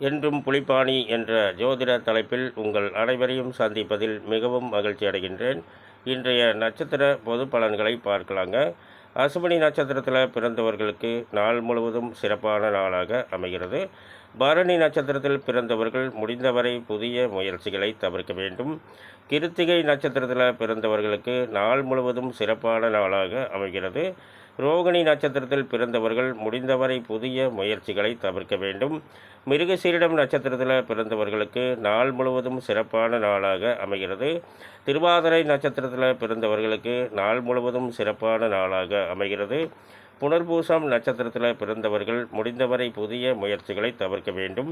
என்றும் புலிப்பாணி என்ற ஜோதிட தலைப்பில் உங்கள் அனைவரையும் சந்திப்பதில் மிகவும் மகிழ்ச்சி அடைகின்றேன். இன்றைய நட்சத்திர பொது பலன்களை பார்க்கலாங்க. அசுவினி நட்சத்திரத்தில் பிறந்தவர்களுக்கு நாள் முழுவதும் சிறப்பான நாளாக அமைகிறது. பரணி நட்சத்திரத்தில் பிறந்தவர்கள் முடிந்தவரை புதிய முயற்சிகளை தவிர்க்க வேண்டும். கிருத்திகை நட்சத்திரத்தில் பிறந்தவர்களுக்கு நாள் முழுவதும் சிறப்பான நாளாக அமைகிறது. ரோகிணி நட்சத்திரத்தில் பிறந்தவர்கள் முடிந்தவரை புதிய முயற்சிகளை தவிர்க்க வேண்டும். மிருகசீரிடம் நட்சத்திரத்தில் பிறந்தவர்களுக்கு நாள் முழுவதும் சிறப்பான நாளாக அமைகிறது. திருவாதிரை நட்சத்திரத்தில் பிறந்தவர்களுக்கு நாள் முழுவதும் சிறப்பான நாளாக அமைகிறது. புனர்பூசம் நட்சத்திரத்தில் பிறந்தவர்கள் முடிந்தவரை புதிய முயற்சிகளை தவிர்க்க வேண்டும்.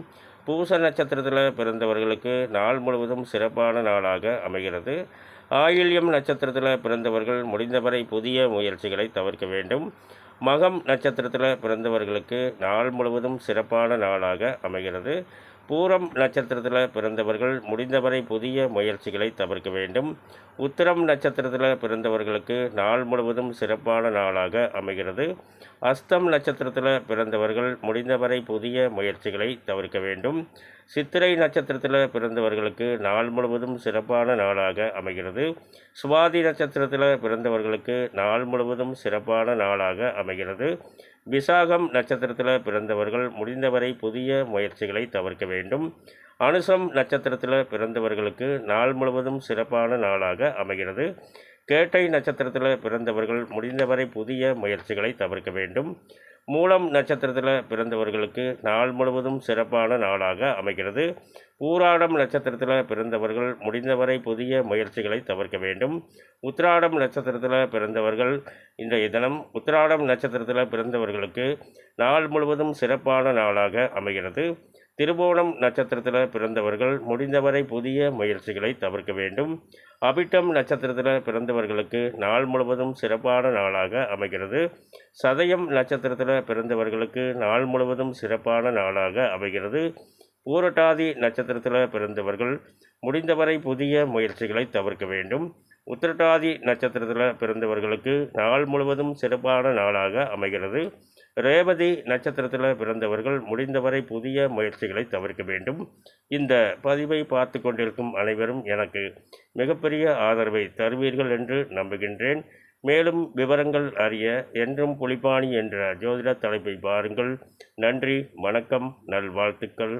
பூச நட்சத்திரத்தில் பிறந்தவர்களுக்கு நாள் முழுவதும் சிறப்பான நாளாக அமைகிறது. ஆயில்யம் நட்சத்திரத்தில் பிறந்தவர்கள் முடிந்தவரை புதிய முயற்சிகளை தவிர்க்க வேண்டும். மகம் நட்சத்திரத்தில் பிறந்தவர்களுக்கு நாள் முழுவதும் சிறப்பான நாளாக அமைகிறது. பூரம் நட்சத்திரத்தில் பிறந்தவர்கள் முடிந்தவரை புதிய முயற்சிகளை தவிர்க்க வேண்டும். உத்திரம் நட்சத்திரத்தில் பிறந்தவர்களுக்கு நாள் முழுவதும் சிறப்பான நாளாக அமைகிறது. அஸ்தம் நட்சத்திரத்தில் பிறந்தவர்கள் முடிந்தவரை புதிய முயற்சிகளை தவிர்க்க வேண்டும். சித்திரை நட்சத்திரத்தில் பிறந்தவர்களுக்கு நாள் முழுவதும் சிறப்பான நாளாக அமைகிறது. சுவாதி நட்சத்திரத்தில் பிறந்தவர்களுக்கு நாள் முழுவதும் சிறப்பான நாளாக அமைகிறது. விசாகம் நட்சத்திரத்தில் பிறந்தவர்கள் முடிந்தவரை புதிய முயற்சிகளை தவிர்க்க வேண்டும். அனுசம் நட்சத்திரத்தில் பிறந்தவர்களுக்கு நாள் முழுவதும் சிறப்பான நாளாக அமைகிறது. கேட்டை நட்சத்திரத்தில் பிறந்தவர்கள் முடிந்தவரை புதிய முயற்சிகளை தவிர்க்க வேண்டும். மூலம் நட்சத்திரத்தில் பிறந்தவர்களுக்கு நாள் முழுவதும் சிறப்பான நாளாக அமைகிறது. பூராடம் நட்சத்திரத்தில் பிறந்தவர்கள் முடிந்தவரை புதிய முயற்சிகளை தவிர்க்க வேண்டும். உத்திராடம் நட்சத்திரத்தில் பிறந்தவர்கள் இன்றைய தினம் உத்திராடம் நட்சத்திரத்தில் பிறந்தவர்களுக்கு நாள் முழுவதும் சிறப்பான நாளாக அமைகிறது. திருவோணம் நட்சத்திரத்தில் பிறந்தவர்கள் முடிந்தவரை புதிய முயற்சிகளை தவிர்க்க வேண்டும். அபிட்டம் நட்சத்திரத்தில் பிறந்தவர்களுக்கு நாள் முழுவதும் சிறப்பான நாளாக அமைகிறது. சதயம் நட்சத்திரத்தில் பிறந்தவர்களுக்கு நாள் முழுவதும் சிறப்பான நாளாக அமைகிறது. பூரட்டாதி நட்சத்திரத்தில் பிறந்தவர்கள் முடிந்தவரை புதிய முயற்சிகளை தவிர்க்க வேண்டும். உத்திரட்டாதி நட்சத்திரத்தில் பிறந்தவர்களுக்கு நாள் முழுவதும் சிறப்பான நாளாக அமைகிறது. ரேவதி நட்சத்திரத்தில் பிறந்தவர்கள் முடிந்தவரை புதிய முயற்சிகளை தவிர்க்க வேண்டும். இந்த பதிவை பார்த்து கொண்டிருக்கும் அனைவரும் எனக்கு மிகப்பெரிய ஆதரவை தருவீர்கள் என்று நம்புகின்றேன். மேலும் விவரங்கள் அறிய என்றும் புலிப்பாணி என்ற ஜோதிட தலைப்பை பாருங்கள். நன்றி, வணக்கம், நல்வாழ்த்துக்கள்.